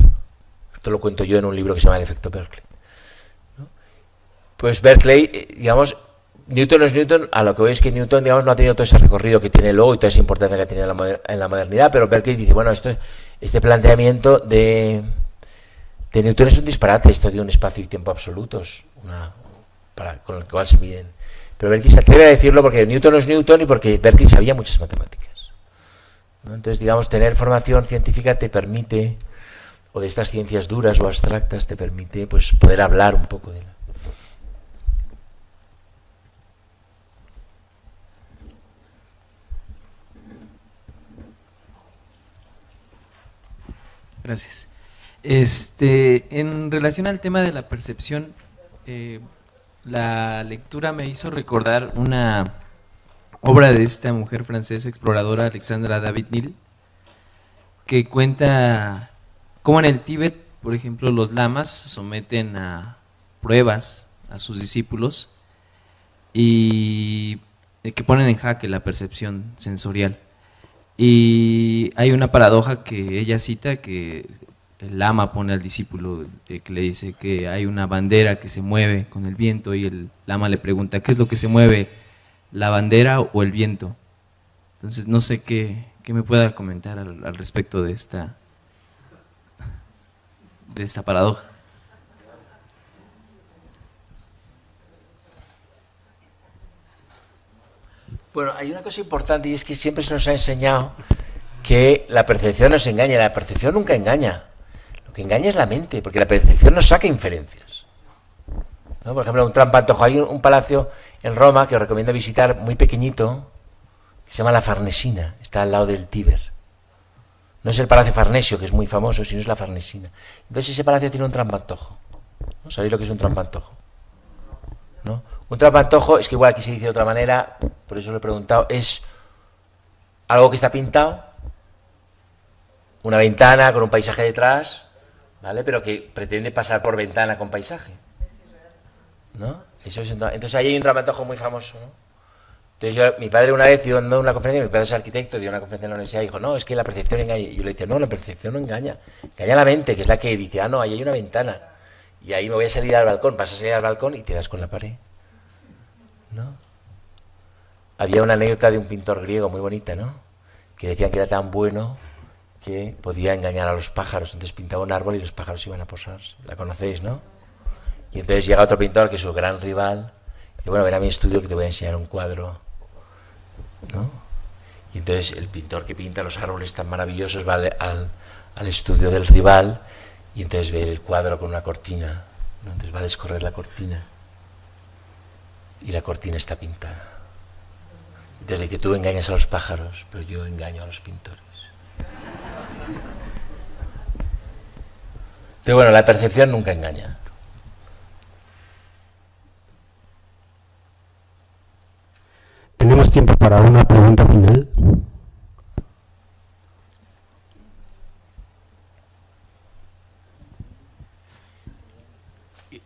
Esto lo cuento yo en un libro que se llama El efecto Berkeley, ¿no? Pues Berkeley, digamos, Newton es Newton. A lo que voy es que Newton, digamos, no ha tenido todo ese recorrido que tiene luego y toda esa importancia que ha tenido en la modernidad. Pero Berkeley dice, bueno, este planteamiento de Newton es un disparate, esto de un espacio y tiempo absolutos, con el cual se miden. Pero Berkeley se atreve a decirlo porque Newton no es Newton y porque Berkeley sabía muchas matemáticas, ¿no? Entonces, digamos, tener formación científica te permite, o de estas ciencias duras o abstractas, te permite pues poder hablar un poco de la... Gracias. En relación al tema de la percepción, la lectura me hizo recordar una obra de esta mujer francesa exploradora, Alexandra David-Néel, que cuenta cómo en el Tíbet, por ejemplo, los lamas someten a pruebas a sus discípulos y que ponen en jaque la percepción sensorial. Y hay una paradoja que ella cita, que el lama pone al discípulo, que le dice que hay una bandera que se mueve con el viento, y el lama le pregunta, ¿qué es lo que se mueve, la bandera o el viento? Entonces no sé qué me pueda comentar al respecto de esta paradoja. Bueno, hay una cosa importante, y es que siempre se nos ha enseñado que la percepción nos engaña. La percepción nunca engaña. Lo que engaña es la mente, porque la percepción nos saca inferencias, ¿no? Por ejemplo, un trampantojo. Hay un palacio en Roma que os recomiendo visitar, muy pequeñito, que se llama la Farnesina. Está al lado del Tíber. No es el Palacio Farnesio, que es muy famoso, sino es la Farnesina. Entonces ese palacio tiene un trampantojo, ¿no? ¿Sabéis lo que es un trampantojo? ¿No? Un trampantojo, es que igual aquí se dice de otra manera, por eso lo he preguntado, es algo que está pintado, una ventana con un paisaje detrás, ¿vale? Pero que pretende pasar por ventana con paisaje, ¿no? Eso es, entonces ahí hay un trampantojo muy famoso, ¿no? Entonces mi padre una vez dio una conferencia, mi padre es arquitecto, dio una conferencia en la universidad y dijo, no, es que la percepción engaña. Y yo le dije, no, la percepción no engaña, engaña la mente, que es la que dice, no, ahí hay una ventana, y ahí me voy a salir al balcón, vas a salir al balcón y te das con la pared, ¿no? Había una anécdota de un pintor griego muy bonita, ¿no? Que decían que era tan bueno que podía engañar a los pájaros. Entonces pintaba un árbol y los pájaros iban a posarse. La conocéis, ¿no? Y entonces llega otro pintor que es su gran rival. Y dice, bueno, ven a mi estudio que te voy a enseñar un cuadro, ¿no? Y entonces el pintor que pinta los árboles tan maravillosos va al estudio del rival y entonces ve el cuadro con una cortina, ¿no? Entonces va a descorrer la cortina y la cortina está pintada. Entonces le dice, tú engañas a los pájaros, pero yo engaño a los pintores. Pero bueno, la percepción nunca engaña. Tenemos tiempo para una pregunta final.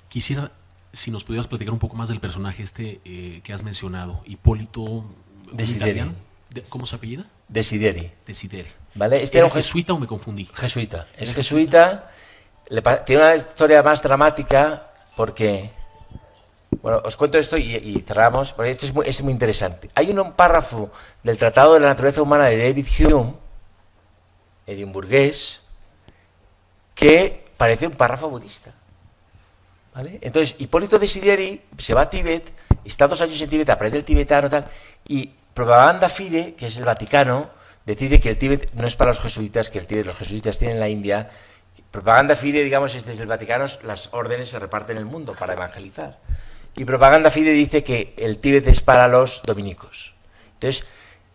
Quisiera, si nos pudieras platicar un poco más del personaje que has mencionado, Hipólito Desideri. ¿Cómo se apellida? Desideri. Desideri. ¿Vale? ¿Era jesuita o me confundí? Jesuita. Es jesuita. Tiene una historia más dramática porque... Bueno, os cuento esto y cerramos, porque esto es muy interesante. Hay un párrafo del Tratado de la Naturaleza Humana de David Hume, edimburgués, que parece un párrafo budista. ¿Vale? Entonces, Hipólito Desideri se va a Tíbet, está 2 años en Tíbet, aprende el tibetano tal, y Propaganda Fide, que es el Vaticano, decide que el Tíbet no es para los jesuitas, que el Tíbet los jesuitas tienen en la India. Propaganda Fide, digamos, es desde el Vaticano, las órdenes se reparten en el mundo para evangelizar. Y Propaganda Fide dice que el Tíbet es para los dominicos. Entonces,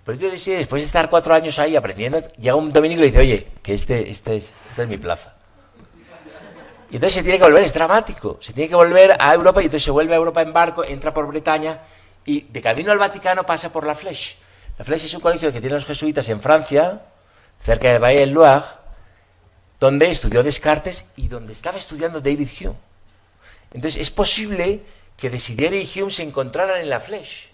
Hipólito Desideri, después de estar 4 años ahí aprendiendo, llega un dominico y le dice, oye, que esta es mi plaza. Y entonces se tiene que volver, es dramático, se tiene que volver a Europa y entonces se vuelve a Europa en barco, entra por Bretaña y de camino al Vaticano pasa por La Flèche. La Flèche es un colegio que tienen los jesuitas en Francia, cerca del Valle del Loire, donde estudió Descartes y donde estaba estudiando David Hume. Entonces es posible que Desideri y Hume se encontraran en La Flèche.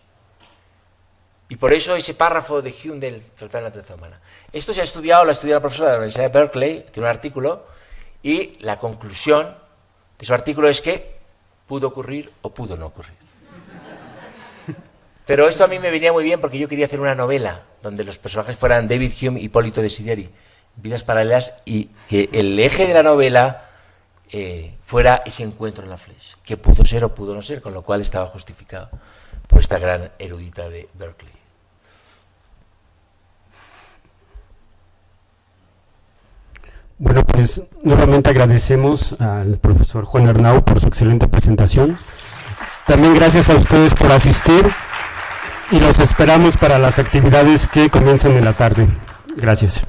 Y por eso ese párrafo de Hume del Tratado de la Naturaleza Humana. Esto se ha estudiado, lo ha estudiado la profesora de la Universidad de Berkeley, tiene un artículo, y la conclusión de su artículo es que pudo ocurrir o pudo no ocurrir. Pero esto a mí me venía muy bien porque yo quería hacer una novela donde los personajes fueran David Hume y Hipólito Desideri, vidas paralelas, y que el eje de la novela fuera ese encuentro en La Flèche, que pudo ser o pudo no ser, con lo cual estaba justificado por esta gran erudita de Berkeley. Bueno, pues nuevamente agradecemos al profesor Juan Arnau por su excelente presentación. También gracias a ustedes por asistir y los esperamos para las actividades que comienzan en la tarde. Gracias.